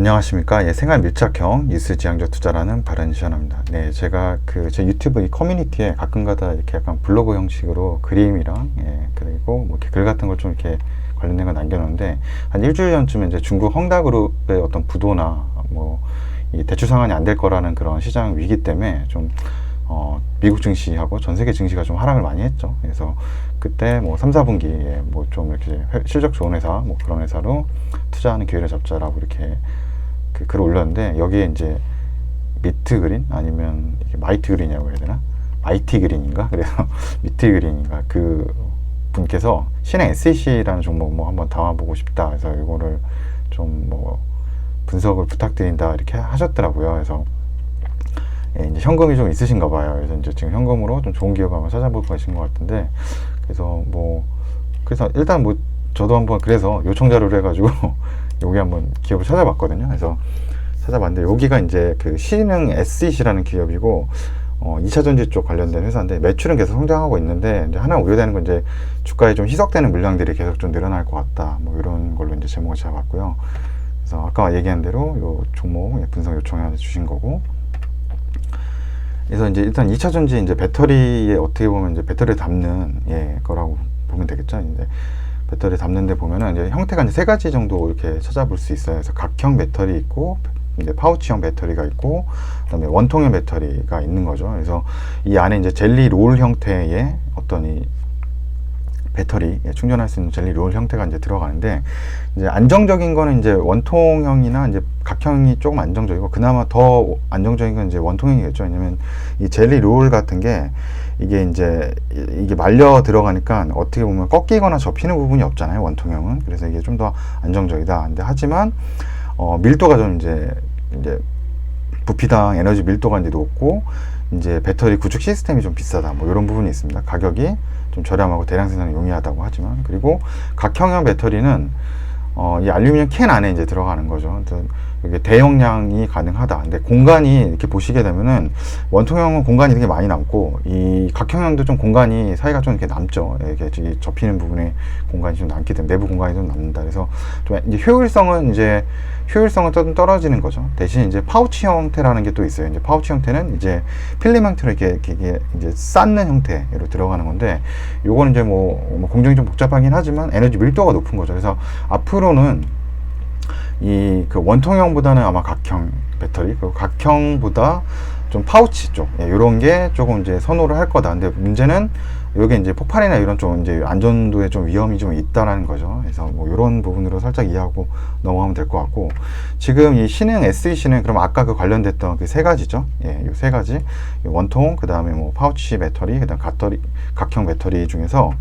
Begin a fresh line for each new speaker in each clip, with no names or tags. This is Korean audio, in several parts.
안녕하십니까. 예, 생활 밀착형 뉴스 지향적 투자라는 바른시연합니다. 네, 제가 제 유튜브 이 커뮤니티에 가끔가다 이렇게 약간 블로그 형식으로 그림이랑, 그리고 뭐 이렇게 글 같은 걸 좀 이렇게 관련된 거 남겨놓는데, 한 일주일 전쯤에 이제 중국 헝다그룹의 어떤 부도나 뭐 이 대출 상환이 안 될 거라는 그런 시장 위기 때문에 좀 미국 증시하고 전 세계 증시가 좀 하락을 많이 했죠. 그래서 그때 뭐 3, 4분기에 뭐 좀 이렇게 실적 좋은 회사, 뭐 그런 회사로 투자하는 기회를 잡자라고 이렇게 그 글을 올렸는데, 여기에 이제 미트 그린 아니면 이게 마이트 그린이라고 해야 되나? 마이티 그린인가? 그래서 미트 그린인가? 그 분께서 신흥 SEC라는 종목 뭐 한번 담아보고 싶다. 그래서 이거를 좀 뭐 분석을 부탁드린다 이렇게 하셨더라고요. 그래서 이제 현금이 좀 있으신가 봐요. 그래서 이제 지금 현금으로 좀 좋은 기업 한번 찾아볼 것인 것 같은데, 그래서 일단 뭐 저도 한번 그래서 요청 자료를 해가지고 여기 한번 기업을 찾아봤거든요. 그래서 찾아봤는데 여기가 이제 그 신흥 SEC라는 기업이고 2차 전지 쪽 관련된 회사인데, 매출은 계속 성장하고 있는데 이제 하나 우려되는 건 이제 주가에 좀 희석되는 물량들이 계속 좀 늘어날 것 같다. 뭐 이런 걸로 이제 제목을 잡았고요. 그래서 아까 얘기한 대로 요 종목 분석 요청해 주신 거고, 그래서 이제 일단 2차 전지 이제 배터리에 어떻게 보면 이제 배터리를 담는 거라고 보면 되겠죠. 근데 배터리 담는데 보면은 이제 형태가 이제 세 가지 정도 이렇게 찾아볼 수 있어요. 그래서 각형 배터리 있고, 이제 파우치형 배터리가 있고, 그다음에 원통형 배터리가 있는 거죠. 그래서 이 안에 이제 젤리 롤 형태의 어떤 이 배터리 충전할 수 있는 젤리 롤 형태가 이제 들어가는데, 이제 안정적인 거는 이제 원통형이나 이제 각형이 조금 안정적이고, 그나마 더 안정적인 건 이제 원통형이겠죠. 왜냐면 이 젤리 롤 같은 게 이게 말려 들어가니까 어떻게 보면 꺾이거나 접히는 부분이 없잖아요, 원통형은. 그래서 이게 좀 더 안정적이다. 근데 하지만 밀도가 좀 이제 부피당 에너지 밀도가 이제 높고, 이제 배터리 구축 시스템이 좀 비싸다. 뭐 이런 부분이 있습니다. 가격이 좀 저렴하고 대량 생산이 용이하다고 하지만, 그리고 각형형 배터리는 이 알루미늄 캔 안에 이제 들어가는 거죠. 이게 대용량이 가능하다. 근데 공간이 이렇게 보시게 되면은 원통형은 공간이 되게 많이 남고, 이 각형형도 좀 공간이 사이가 좀 이렇게 남죠. 이렇게 접히는 부분에 공간이 좀 남기 때문에 내부 공간이 좀 남는다. 그래서 좀 이제 효율성은 좀 떨어지는 거죠. 대신 이제 파우치 형태라는 게 또 있어요. 이제 파우치 형태는 이제 필름 형태로 이렇게 이제 쌓는 형태로 들어가는 건데, 요거는 이제 뭐 공정이 좀 복잡하긴 하지만 에너지 밀도가 높은 거죠. 그래서 앞으로는 그 원통형보다는 아마 각형 배터리, 그리고 각형보다 좀 파우치 쪽, 이런 게 조금 이제 선호를 할 거다. 근데 문제는 여기 이제 폭발이나 이런 좀 이제 안전도에 좀 위험이 좀 있다라는 거죠. 그래서 뭐 이런 부분으로 살짝 이해하고 넘어가면 될 것 같고, 지금 이 신흥 SEC는 그럼 아까 그 관련됐던 그 세 가지죠. 요 세 가지, 원통, 그 다음에 뭐 파우치 배터리, 그 다음 각형 배터리 중에서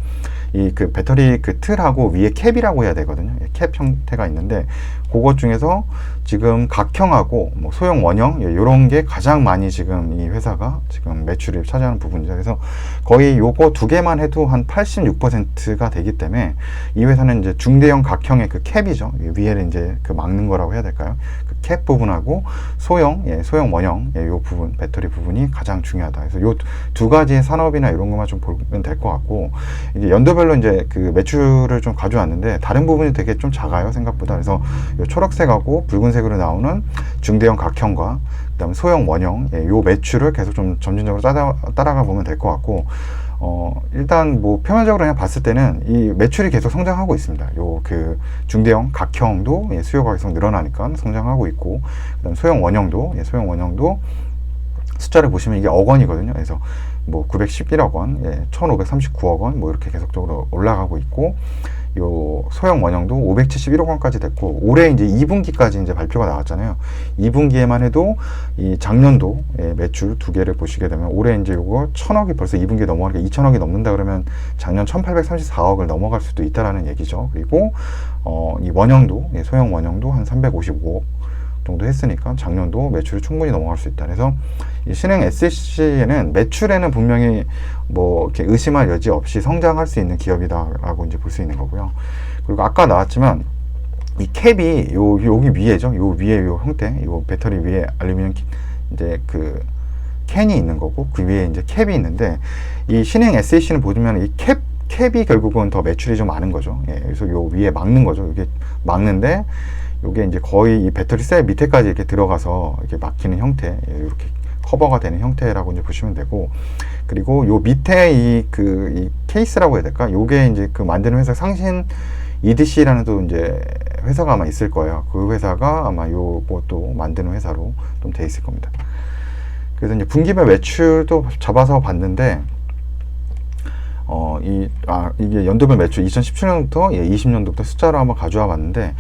이 그 배터리 그 틀하고 위에 캡이라고 해야 되거든요. 캡 형태가 있는데, 그것 중에서 지금 각형하고 뭐 소형 원형 이런 게 가장 많이 지금 이 회사가 지금 매출을 차지하는 부분이죠. 그래서 거의 요거 두 개만 해도 한 86%가 되기 때문에, 이 회사는 이제 중대형 각형의 그 캡이죠. 위에를 이제 그 막는 거라고 해야 될까요? 그 캡 부분하고 소형 원형 요 부분, 배터리 부분이 가장 중요하다. 그래서 요 두 가지의 산업이나 이런 것만 좀 보면 될 것 같고, 이제 연도별로 이제 그 매출을 좀 가져왔는데 다른 부분이 되게 좀 작아요, 생각보다. 그래서 요 초록색하고 붉은색으로 나오는 중대형 각형과 그다음에 소형 원형 요 매출을 계속 좀 점진적으로 따라가 보면 될 것 같고, 일단 뭐 표면적으로 그냥 봤을 때는 이 매출이 계속 성장하고 있습니다. 요 그 중대형 각형도 수요가 계속 늘어나니까 성장하고 있고, 그다음 소형 원형도 숫자를 보시면 이게 억 원이거든요. 그래서 뭐 911억 원, 1539억 원, 뭐 이렇게 계속적으로 올라가고 있고, 요 소형 원형도 571억 원까지 됐고, 올해 이제 2분기까지 이제 발표가 나왔잖아요. 2분기에만 해도 이 작년도 매출 두 개를 보시게 되면, 올해 이제 요거 1000억이 벌써 2분기에 넘어가니까 2000억이 넘는다 그러면 작년 1834억을 넘어갈 수도 있다라는 얘기죠. 그리고 이 원형도, 소형 원형도 한 355억 정도 했으니까 작년도 매출이 충분히 넘어갈 수 있다. 그래서 이 신흥 SEC에는 매출에는 분명히 뭐 이렇게 의심할 여지 없이 성장할 수 있는 기업이다라고 이제 볼 수 있는 거고요. 그리고 아까 나왔지만 이 캡이 여기 위에죠. 요 위에 요 형태, 요 배터리 위에 알루미늄 이제 그 캔이 있는 거고, 그 위에 이제 캡이 있는데, 이 신흥 SEC는 보시면 이 캡이 결국은 더 매출이 좀 많은 거죠. 그래서 요 위에 막는 거죠. 이게 막는데, 요게 이제 거의 이 배터리 셀 밑에까지 이렇게 들어가서 이렇게 막히는 형태, 이렇게 커버가 되는 형태라고 이제 보시면 되고, 그리고 요 밑에 이 케이스라고 해야 될까? 요게 이제 그 만드는 회사 상신 EDC라는 또 이제 회사가 아마 있을 거예요. 그 회사가 아마 요것도 만드는 회사로 좀 돼 있을 겁니다. 그래서 이제 분기별 매출도 잡아서 봤는데, 이게 연도별 매출 2017년부터 20년도부터 숫자로 한번 가져와 봤는데,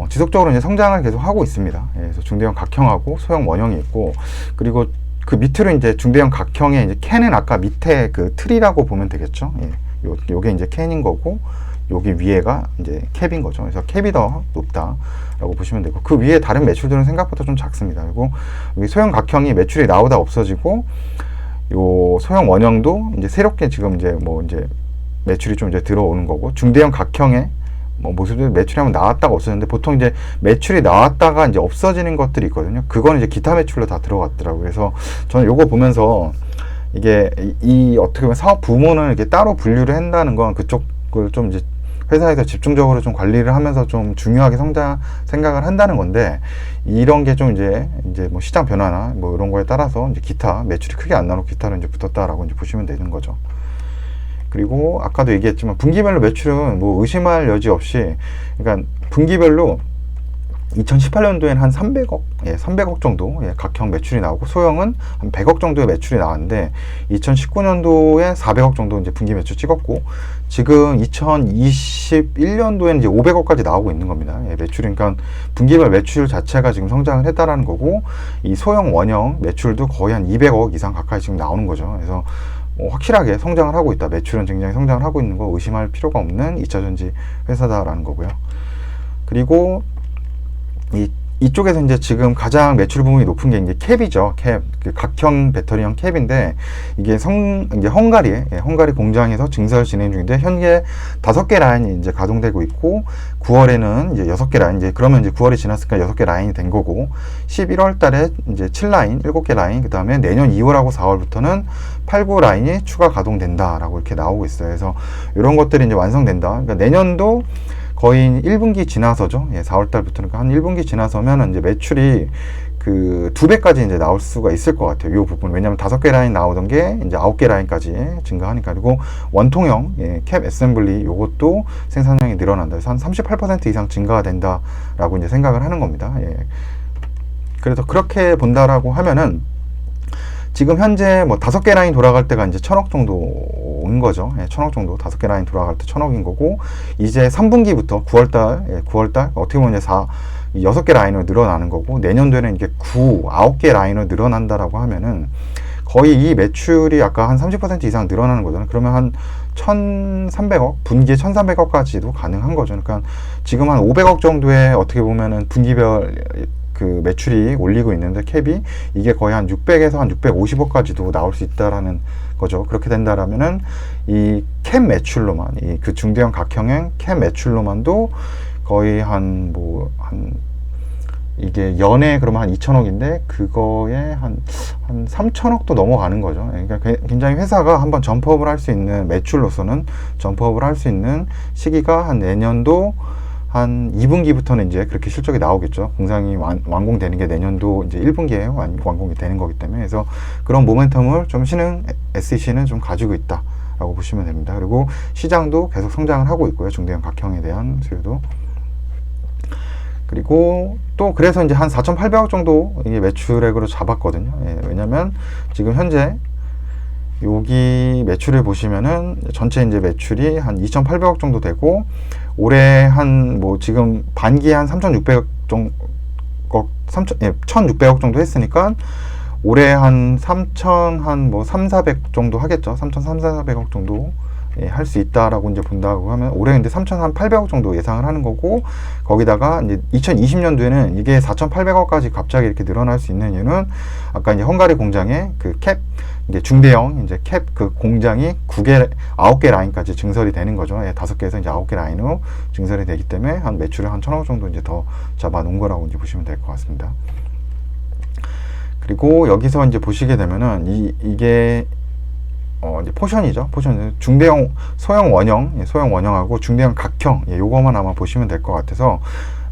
지속적으로 이제 성장을 계속 하고 있습니다. 그래서 중대형 각형하고 소형 원형이 있고, 그리고 그 밑으로 이제 중대형 각형의 이제 캔은 아까 밑에 그 틀이라고 보면 되겠죠. 요게 이제 캔인 거고, 여기 위에가 이제 캡인 거죠. 그래서 캡이 더 높다라고 보시면 되고, 그 위에 다른 매출들은 생각보다 좀 작습니다. 그리고 여기 소형 각형이 매출이 나오다 없어지고, 요 소형 원형도 이제 새롭게 지금 이제 이제 매출이 좀 이제 들어오는 거고, 중대형 각형의 모습들 매출이 한번 나왔다가 없어졌는데, 보통 이제 매출이 나왔다가 이제 없어지는 것들이 있거든요. 그거는 이제 기타 매출로 다 들어갔더라고요. 그래서 저는 요거 보면서 이게 어떻게 보면 사업 부문을 이렇게 따로 분류를 한다는 건 그쪽을 좀 이제 회사에서 집중적으로 좀 관리를 하면서 좀 중요하게 생각을 한다는 건데, 이런 게 좀 이제 시장 변화나 이런 거에 따라서 이제 기타 매출이 크게 안 나오고 기타로 이제 붙었다라고 이제 보시면 되는 거죠. 그리고 아까도 얘기했지만 분기별로 매출은 의심할 여지 없이, 그러니까 분기별로 2018년도에는 한 300억, 300억 정도 각형 매출이 나오고, 소형은 한 100억 정도의 매출이 나왔는데, 2019년도에 400억 정도 이제 분기 매출 찍었고, 지금 2021년도에는 이제 500억까지 나오고 있는 겁니다. 매출, 그러니까 분기별 매출 자체가 지금 성장을 했다라는 거고, 이 소형 원형 매출도 거의 한 200억 이상 가까이 지금 나오는 거죠. 그래서 확실하게 성장을 하고 있다. 매출은 굉장히 성장을 하고 있는 거 의심할 필요가 없는 2차전지 회사다라는 거고요. 그리고 이쪽에서 이제 지금 가장 매출 부분이 높은 게 이제 캡이죠. 캡. 그 각형 배터리형 캡인데, 이게 이제 헝가리 공장에서 증설 진행 중인데, 현재 5개 라인이 이제 가동되고 있고, 9월에는 이제 6개 라인, 그러면 이제 9월이 지났으니까 6개 라인이 된 거고, 11월 달에 이제 7라인, 7개 라인, 그 다음에 내년 2월하고 4월부터는 8, 9 라인이 추가 가동된다라고 이렇게 나오고 있어요. 그래서 이런 것들이 이제 완성된다. 그러니까 내년도 거의 1분기 지나서죠. 4월달부터는 한 1분기 지나서면 이제 매출이 그 2배까지 이제 나올 수가 있을 것 같아요. 이 부분. 왜냐면 5개 라인 나오던 게 이제 9개 라인까지 증가하니까. 그리고 원통형, 캡 애셈블리 요것도 생산량이 늘어난다. 그래서 한 38% 이상 증가가 된다라고 이제 생각을 하는 겁니다. 그래서 그렇게 본다라고 하면은, 지금 현재 5개 라인 돌아갈 때가 이제 1000억 정도인 거죠. 1000억 정도. 5개 라인 돌아갈 때 1000억인 거고, 이제 3분기부터 9월달, 어떻게 보면 이제 6개 라인으로 늘어나는 거고, 내년도에는 이게 9개 라인으로 늘어난다라고 하면은, 거의 이 매출이 아까 한 30% 이상 늘어나는 거잖아요. 그러면 한 1300억, 분기에 1300억까지도 가능한 거죠. 그러니까 지금 한 500억 정도의 어떻게 보면은 분기별 그 매출이 올리고 있는데, 캡이 이게 거의 한 600에서 한 650억까지도 나올 수 있다라는 거죠. 그렇게 된다라면은 이 캡 매출로만, 그 중대형 각형의 캡 매출로만도 거의 이게 연에 그러면 한 2천억인데, 그거에 한 3천억도 넘어가는 거죠. 그러니까 굉장히 회사가 한번 점프업을 할 수 있는, 매출로서는 점프업을 할 수 있는 시기가 한 내년도 한 2분기부터는 이제 그렇게 실적이 나오겠죠. 공장이 완공되는 게 내년도 이제 1분기에 완공이 되는 거기 때문에. 그래서 그런 모멘텀을 좀 신흥 SEC는 좀 가지고 있다라고 보시면 됩니다. 그리고 시장도 계속 성장을 하고 있고요. 중대형 각형에 대한 수요도. 그리고 또 그래서 이제 한 4,800억 정도 이게 매출액으로 잡았거든요. 왜냐면 지금 현재 여기 매출을 보시면은 전체 이제 매출이 한 2,800억 정도 되고, 올해 지금 반기에 한 3,600억 정도, 1,600억 정도 했으니까, 올해 한 3,400 정도 하겠죠. 3,300억 정도 할 수 있다라고 이제 본다고 하면, 올해 근데 3,800억 정도 예상을 하는 거고, 거기다가 이제 2020년도에는 이게 4,800억까지 갑자기 이렇게 늘어날 수 있는 이유는, 아까 이제 헝가리 공장에 그 캡, 이제 중대형 이제 캡 그 공장이 9개 라인까지 증설이 되는 거죠. 5개에서 이제 9개 라인으로 증설이 되기 때문에 한 매출을 한 1,000억 정도 이제 더 잡아 놓은 거라고 이제 보시면 될 것 같습니다. 그리고 여기서 이제 보시게 되면은 이게 이제 포션이죠. 포션. 중대형, 소형 원형하고 중대형 각형, 요거만 아마 보시면 될 것 같아서,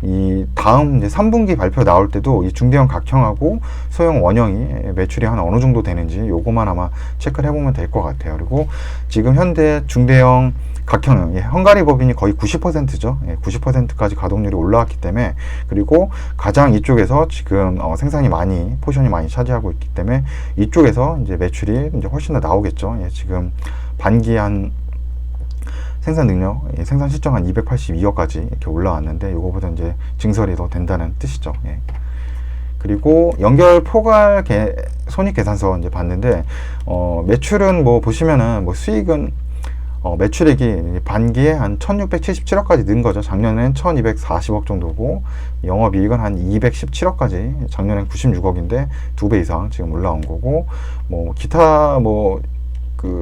이 다음 이제 3분기 발표 나올 때도 이 중대형 각형하고 소형 원형이 매출이 한 어느 정도 되는지 요거만 아마 체크를 해보면 될 것 같아요. 그리고 지금 현대 중대형 각형, 헝가리 법인이 거의 90%죠. 90%까지 가동률이 올라왔기 때문에, 그리고 가장 이쪽에서 지금 생산이 많이, 포션이 많이 차지하고 있기 때문에 이쪽에서 이제 매출이 이제 훨씬 더 나오겠죠. 지금 반기 한 생산 능력, 생산 실적 한 282억까지 이렇게 올라왔는데, 요거보다 이제 증설이 더 된다는 뜻이죠. 그리고 연결 포괄 손익 계산서 이제 봤는데, 매출은 뭐 보시면은 뭐 수익은 매출액이 반기에 한 1677억까지 는 거죠. 작년엔 1240억 정도고, 영업이익은 한 217억까지, 작년엔 96억인데 2배 이상 지금 올라온 거고, 뭐 기타 뭐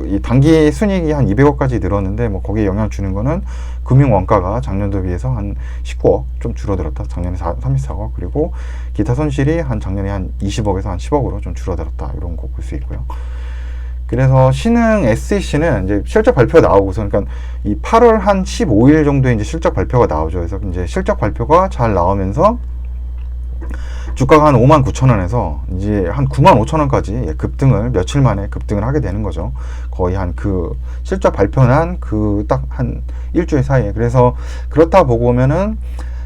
이 단기 순이익이 한 200억까지 늘었는데, 뭐 거기에 영향 주는 거는 금융 원가가 작년도 비해서 한 19억 좀 줄어들었다. 작년에 34억. 그리고 기타 손실이 작년에 한 20억에서 한 10억으로 좀 줄어들었다. 이런 거 볼 수 있고요. 그래서 신흥 SEC는 이제 실적 발표 나오고서, 그러니까 이 8월 한 15일 정도에 이제 실적 발표가 나오죠. 그래서 이제 실적 발표가 잘 나오면서 주가가 한 59,000원에서 이제 한 95,000원까지 급등을, 며칠 만에 급등을 하게 되는 거죠. 거의 한 그 실적 발표난 그 딱 한 일주일 사이에. 그래서 그렇다 보고 보면은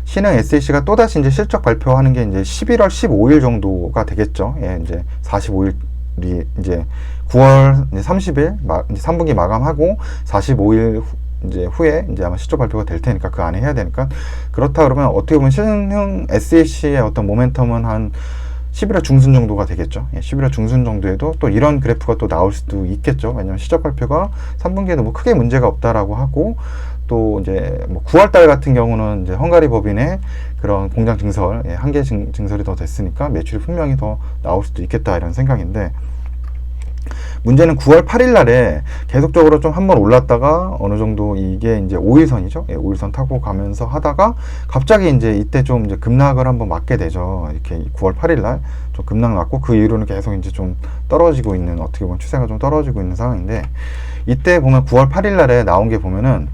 신흥 SEC가 또다시 이제 실적 발표하는 게 이제 11월 15일 정도가 되겠죠. 이제 45일이 이제 9월 이제 30일 이제 3분기 마감하고 45일 이제 후에 이제 아마 실적 발표가 될 테니까 그 안에 해야 되니까, 그렇다 그러면 어떻게 보면 신흥 SEC의 어떤 모멘텀은 한 11월 중순 정도가 되겠죠. 11월 중순 정도에도 또 이런 그래프가 또 나올 수도 있겠죠. 왜냐면 실적 발표가 3분기에도 뭐 크게 문제가 없다라고 하고, 또 이제 뭐 9월 달 같은 경우는 이제 헝가리 법인의 그런 공장 증설, 한계 증설이 더 됐으니까 매출이 분명히 더 나올 수도 있겠다, 이런 생각인데, 문제는 9월 8일 날에 계속적으로 좀 한번 올랐다가 어느 정도 이게 이제 5일선이죠. 5일선 타고 가면서 하다가 갑자기 이제 이때 좀 이제 급락을 한번 맞게 되죠. 이렇게 9월 8일 날 좀 급락 맞고, 그 이후로는 계속 이제 좀 떨어지고 있는, 어떻게 보면 추세가 좀 떨어지고 있는 상황인데, 이때 보면 9월 8일 날에 나온 게 보면은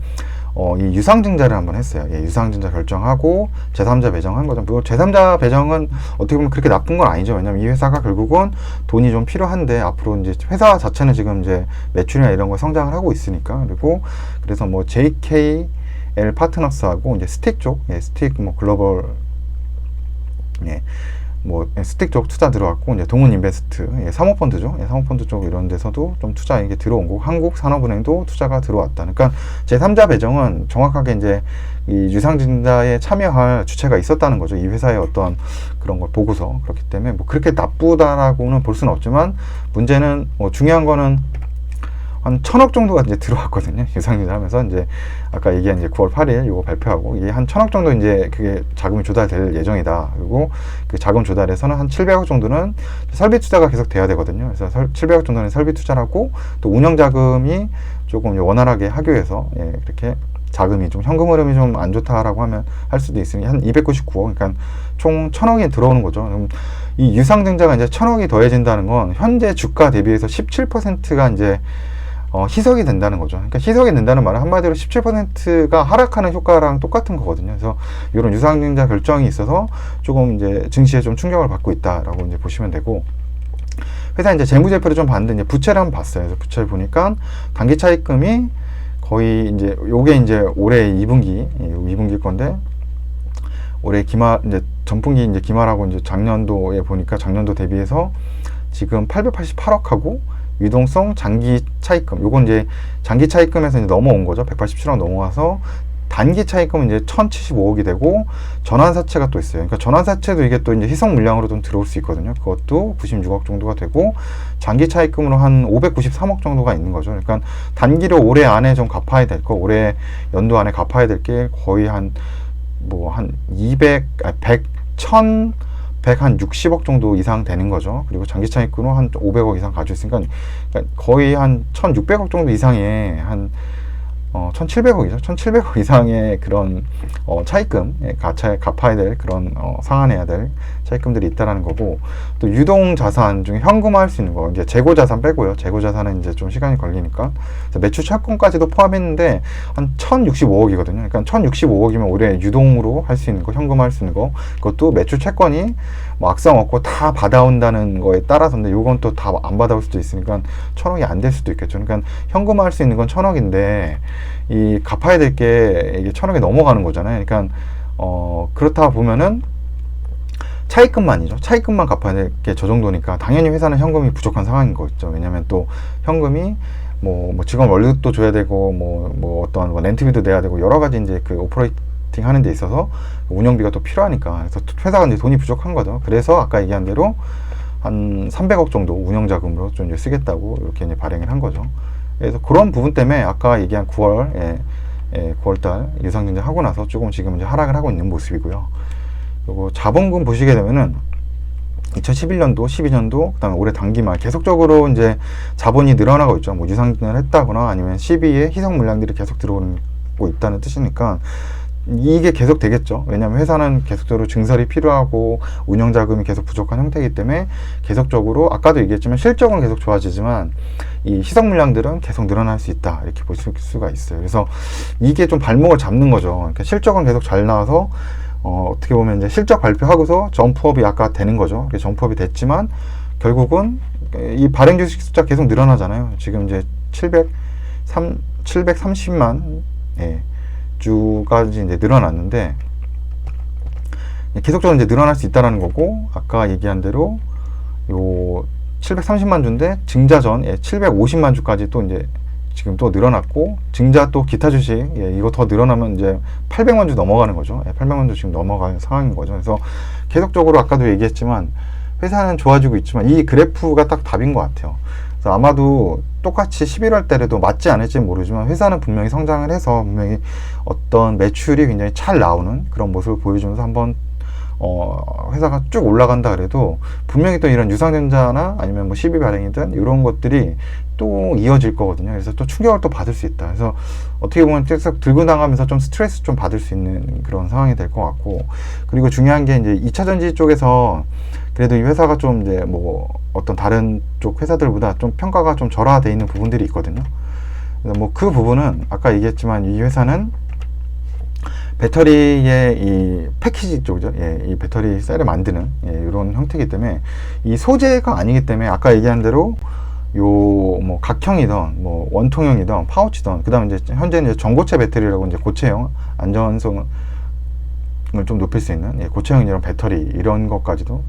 이 유상증자를 한번 했어요. 유상증자 결정하고 제3자 배정한 거죠. 뭐 제3자 배정은 어떻게 보면 그렇게 나쁜 건 아니죠. 왜냐면 이 회사가 결국은 돈이 좀 필요한데, 앞으로 이제 회사 자체는 지금 이제 매출이나 이런 거 성장을 하고 있으니까. 그리고 그래서 뭐 JKL 파트너스하고 이제 스틱 쪽, 스틱 뭐 글로벌, 뭐 스틱 쪽 투자 들어왔고, 이제 동은 인베스트, 사모펀드죠. 사모펀드 쪽 이런 데서도 좀 투자 이게 들어온 거고, 한국산업은행도 투자가 들어왔다. 그러니까 제3자 배정은 정확하게 이제 이 유상증자에 참여할 주체가 있었다는 거죠. 이 회사의 어떤 그런 걸 보고서. 그렇기 때문에 뭐 그렇게 나쁘다라고는 볼 수는 없지만, 문제는 뭐 중요한 거는 한 1000억 정도가 이제 들어왔거든요. 유상증자 하면서 이제 아까 얘기한 이제 9월 8일 요거 발표하고, 이게 한 1000억 정도 이제 그게 자금이 조달될 예정이다. 그리고 그 자금 조달에서는 한 700억 정도는 설비 투자가 계속 돼야 되거든요. 그래서 700억 정도는 설비 투자라고, 또 운영 자금이 조금 원활하게 하기 위해서 이렇게 자금이 좀 현금 흐름이 좀 안 좋다라고 하면 할 수도 있으니 한 299억, 그러니까 총 1000억이 들어오는 거죠. 그럼 이 유상증자가 이제 1000억이 더해진다는 건 현재 주가 대비해서 17%가 이제 희석이 된다는 거죠. 그러니까 희석이 된다는 말은 한마디로 17%가 하락하는 효과랑 똑같은 거거든요. 그래서 이런 유상증자 결정이 있어서 조금 이제 증시에 좀 충격을 받고 있다라고 이제 보시면 되고, 회사 이제 재무제표를 좀 봤는데 이제 부채를 한번 봤어요. 그래서 부채를 보니까 단기 차입금이 거의 이제 요게 이제 올해 2분기 건데, 올해 기말 이제 전분기 이제 기말하고 이제 작년도에 보니까 작년도 대비해서 지금 888억하고, 유동성 장기 차입금, 요건 이제 장기 차입금에서 이제 넘어온 거죠. 187억 넘어와서 단기 차입금은 이제 1075억이 되고, 전환사채가 또 있어요. 그러니까 전환사채도 이게 또 이제 희석 물량으로 좀 들어올 수 있거든요. 그것도 96억 정도가 되고, 장기 차입금으로 한 593억 정도가 있는 거죠. 그러니까 단기로 올해 안에 좀 갚아야 될 거, 올해 연도 안에 갚아야 될 게 거의 한 160억 정도 이상 되는 거죠. 그리고 장기 차입금으로 한 500억 이상 가지고 있으니까, 거의 한 1600억 정도 이상의 한 1700억이죠. 1700억 이상의 그런 차입금, 갚아야 될 그런 상환해야 될 차입금들이 있다라는 거고, 또 유동 자산 중에 현금화할 수 있는 거, 이제 재고 자산 빼고요. 재고 자산은 이제 좀 시간이 걸리니까 매출 채권까지도 포함했는데 한 1,065억이거든요. 그러니까 1,065억이면 올해 유동으로 할 수 있는 거, 현금화할 수 있는 거, 그것도 매출 채권이 뭐 악성 없고 다 받아온다는 거에 따라서인데, 요건 또 다 안 받아올 수도 있으니까 1,000억이 안 될 수도 있겠죠. 그러니까 현금화할 수 있는 건 1,000억인데 이 갚아야 될 게 이게 1,000억이 넘어가는 거잖아요. 그러니까 그렇다 보면은 차입금만이죠. 차입금만 갚아야 될 게 저 정도니까 당연히 회사는 현금이 부족한 상황인 거겠죠. 왜냐하면 또 현금이 뭐 직원 월급도 줘야 되고 뭐 어떤 렌트비도 내야 되고 여러 가지 이제 그 오퍼레이팅 하는 데 있어서 운영비가 또 필요하니까, 그래서 회사가 이제 돈이 부족한 거죠. 그래서 아까 얘기한 대로 한 300억 정도 운영자금으로 좀 이제 쓰겠다고 이렇게 이제 발행을 한 거죠. 그래서 그런 부분 때문에 아까 얘기한 9월달 예상증자 하고 나서 조금 지금 이제 하락을 하고 있는 모습이고요. 그리고 자본금 보시게 되면은 2011년도, 12년도, 그다음에 올해 단기말 계속적으로 이제 자본이 늘어나고 있죠. 뭐 유상증자를 했다거나 아니면 12에 희석 물량들이 계속 들어오고 있다는 뜻이니까 이게 계속 되겠죠. 왜냐하면 회사는 계속적으로 증설이 필요하고 운영 자금이 계속 부족한 형태이기 때문에 계속적으로, 아까도 얘기했지만 실적은 계속 좋아지지만 이 희석 물량들은 계속 늘어날 수 있다, 이렇게 보실 수가 있어요. 그래서 이게 좀 발목을 잡는 거죠. 그러니까 실적은 계속 잘 나와서 어떻게 보면 이제 실적 발표하고서 점프업이 아까 되는 거죠. 점프업이 됐지만 결국은 이 발행 주식 숫자 계속 늘어나잖아요. 지금 이제 730만 주까지 이제 늘어났는데 계속적으로 이제 늘어날 수 있다라는 거고, 아까 얘기한 대로 요 730만 주인데 증자 전 750만 주까지 또 이제 지금 또 늘어났고, 증자 또 기타 주식 이거 더 늘어나면 이제 800만 주 넘어가는 거죠. 800만 주 지금 넘어가는 상황인 거죠. 그래서 계속적으로 아까도 얘기했지만 회사는 좋아지고 있지만 이 그래프가 딱 답인 것 같아요. 그래서 아마도 똑같이 11월 달에도 맞지 않을지 모르지만 회사는 분명히 성장을 해서 분명히 어떤 매출이 굉장히 잘 나오는 그런 모습을 보여주면서 한번 회사가 쭉 올라간다 그래도 분명히 또 이런 유상증자나 아니면 뭐 12 발행이든 이런 것들이 또 이어질 거거든요. 그래서 또 충격을 또 받을 수 있다. 그래서 어떻게 보면 계속 들고 나가면서 좀 스트레스 좀 받을 수 있는 그런 상황이 될 것 같고, 그리고 중요한 게 이제 2차 전지 쪽에서 그래도 이 회사가 좀 이제 뭐 어떤 다른 쪽 회사들보다 좀 평가가 좀 절하되어 있는 부분들이 있거든요. 그래서 뭐 그 부분은 아까 얘기했지만 이 회사는 배터리의 이 패키지 쪽이죠. 이 배터리 셀을 만드는 이런 형태이기 때문에 이 소재가 아니기 때문에 아까 얘기한 대로 요 뭐 각형이든 뭐 원통형이든 파우치든, 그다음에 이제 현재는 이제 전고체 배터리라고 이제 고체형 안전성을 좀 높일 수 있는 고체형 이런 배터리 이런 것까지도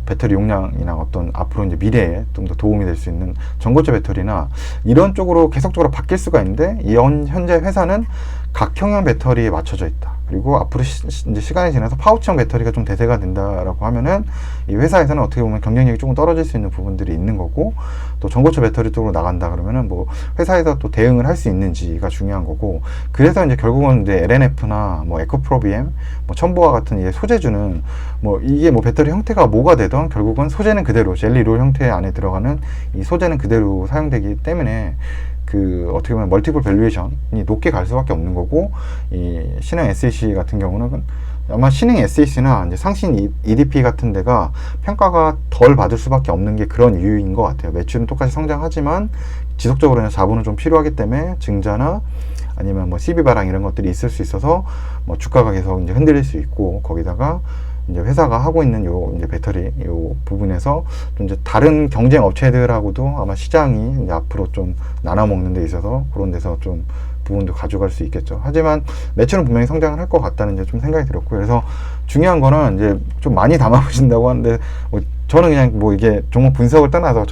배터리 용량이나 어떤 앞으로 이제 미래에 좀 더 도움이 될 수 있는 전고체 배터리나 이런 쪽으로 계속적으로 바뀔 수가 있는데, 이 현재 회사는 각형형 배터리에 맞춰져 있다. 그리고 앞으로 이제 시간이 지나서 파우치형 배터리가 좀 대세가 된다라고 하면은 이 회사에서는 어떻게 보면 경쟁력이 조금 떨어질 수 있는 부분들이 있는 거고, 또 전고체 배터리 쪽으로 나간다 그러면은 뭐 회사에서 또 대응을 할 수 있는지가 중요한 거고, 그래서 이제 결국은 이제 LNF나 뭐 에코프로비엠, 뭐 첨보와 같은 이 소재주는 뭐 이게 뭐 배터리 형태가 뭐가 되던 결국은 소재는 그대로 젤리 롤 형태 안에 들어가는 이 소재는 그대로 사용되기 때문에 그 어떻게 보면 멀티플 밸류에이션이 높게 갈 수밖에 없는 거고, 이 신흥 SEC 같은 경우는 아마 신흥 SEC나 이제 상신 EDP 같은 데가 평가가 덜 받을 수밖에 없는 게 그런 이유인 것 같아요. 매출은 똑같이 성장하지만 지속적으로 자본은 좀 필요하기 때문에 증자나 아니면 뭐 CB 발행 이런 것들이 있을 수 있어서 뭐 주가가 계속 이제 흔들릴 수 있고, 거기다가 이제 회사가 하고 있는 요 이제 배터리 요 부분에서 좀 이제 다른 경쟁 업체들하고도 아마 시장이 이제 앞으로 좀 나눠 먹는 데 있어서 그런 데서 좀 부분도 가져갈 수 있겠죠. 하지만 매출은 분명히 성장을 할 것 같다는 이제 좀 생각이 들었고, 그래서 중요한 거는 이제 좀 많이 담아보신다고 하는데 뭐 저는 그냥 뭐 이게 종목 분석을 떠나서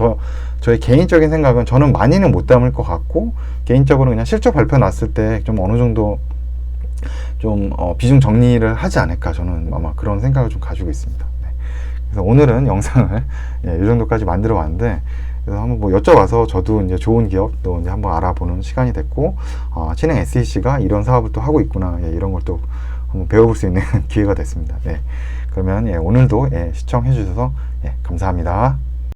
저의 개인적인 생각은 저는 많이는 못 담을 것 같고, 개인적으로 그냥 실적 발표 났을 때 좀 어느 정도 좀 비중 정리를 하지 않을까, 저는 아마 그런 생각을 좀 가지고 있습니다. 그래서 오늘은 영상을 이 정도까지 만들어 봤는데, 그래서 한번 뭐 여쭤봐서 저도 이제 좋은 기업 또 이제 한번 알아보는 시간이 됐고, 신흥 SEC가 이런 사업을 또 하고 있구나, 이런 걸 또 한번 배워볼 수 있는 기회가 됐습니다. 그러면 오늘도 시청해 주셔서 감사합니다.